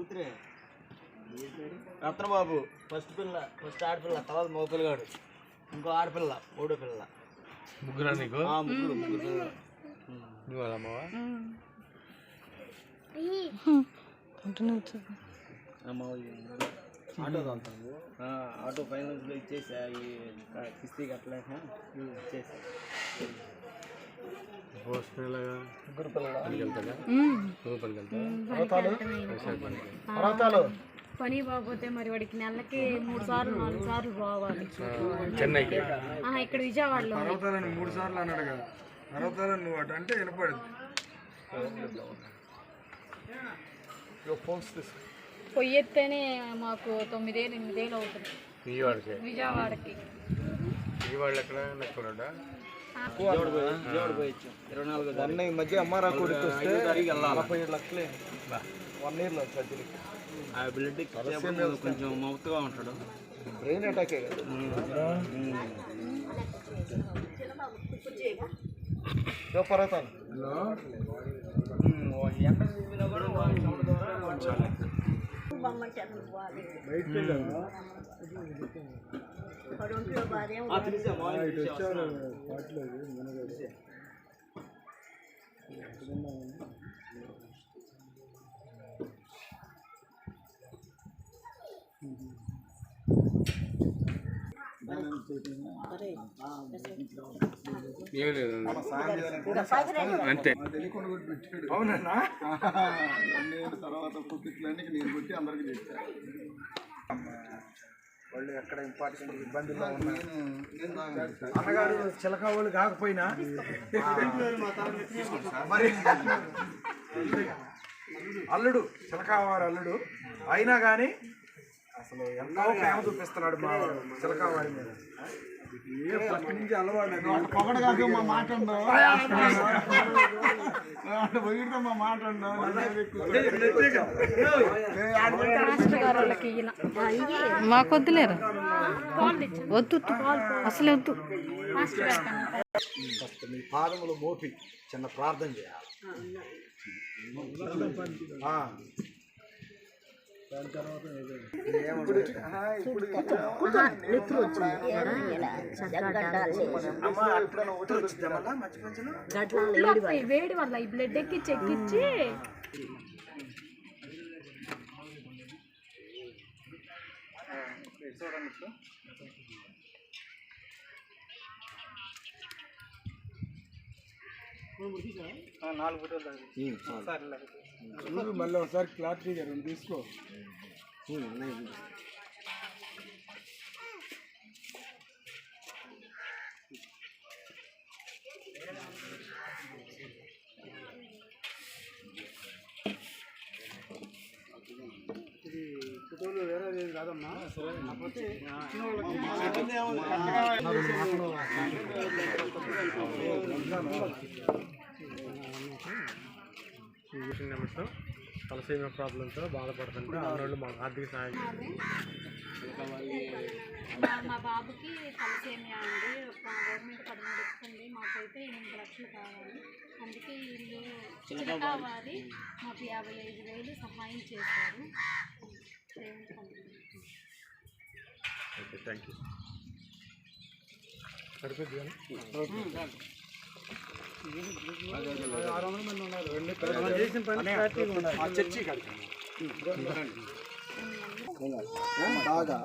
కూతురే రత్నబాబు ఫస్ట్ ఆడపిల్ల, తర్వాత మగ పిల్లగాడు, ఇంకో ఆడపిల్ల, మూడో పిల్ల. ముగ్గురా నీకు? ముగ్గురు పిల్లలు. నువ్వు వాళ్ళ అమ్మవా? ఆటో తోలుతాను. ఆటో ఫైనాన్స్లో ఇచ్చేసా, కిస్తీ కట్టలేక ఇచ్చేసా. ముగ్గురు పిల్లలు పనికి వెళ్తాడా? నువ్వు పనికి వెళ్తావా? పని బాగోతే మరి వాడికి నెలకి 3 సార్లు 4 సార్లు పోవాలి చెన్నైకి. ఇక్కడ విజయవాడలో. పర్వతాలను 3 సార్లు అన్నాడు కదా, పర్వతాలను నువ్వు అటు అంటే వినపడదు. పొయ్యెత్తేనే మాకు 9-8 అవుతుంది విజయవాడకి. విజయవాడ ఎక్కడ? నక్కరోడా? విజయవాడ పోయొచ్చు. 24 ఈ మధ్య అమ్మారా కొడుకు వస్తే 47 లక్షలు 1 ఇయర్లో సర్జరీకి. ఆ బ్లడ్ కొంచెం మౌత్గా ఉంటాడు. బ్రెయిన్ అటాకే కదా. పర్వతాలు ఏం లేదు అంతే. అవునన్నా తర్వాత పుట్టిట్లన్నీ నేను పుట్టి అందరికి తెచ్చా. వాళ్ళు ఎక్కడ ఇంపార్టెంట్ ఇబ్బందుల్లో ఉన్నారు. అన్నగారు చిలక వాళ్ళు కాకపోయినా మరి అల్లుడు చిలకావారు అల్లుడు అయినా కానీ అసలు ఎంతో ప్రేమ చూపిస్తున్నాడు మా చిలకావారి మీద. ఫస్ట్ నుంచి అలవాటు పొగడగాక మా మాట మాకొద్దులేరు, వద్దు, అసలు వద్దు. మీ పాదములు మోపి చిన్న ప్రార్థన చేయాలి. దాని తర్వాత వేడి వల్ల ఈ బ్లడ్ ఎక్కి చెక్కిచ్చి మళ్ళీ ఒకసారి క్లారిటీ గారు తీసుకో. ఫోటోలు వేరే కాదమ్మా, కాకపోతే తలసేమియా ప్రాబ్లంతో బాధపడుతుంటే అన్నోళ్ళు మాకు ఆర్థిక సహాయం. మా బాబుకి తలసేమియా అండి. గవర్నమెంట్ 13 ఇస్తుంది, మాకైతే 8 లక్షలు కావాలి. అందుకే వీళ్ళు చిలకావారి మాకు 55,000 సహాయం చేశారు. Okay, thank you. సరిపోద్ది కానీ 600 మంది ఉన్నారు. చేసిన పని చర్చి కడతాం బాగా.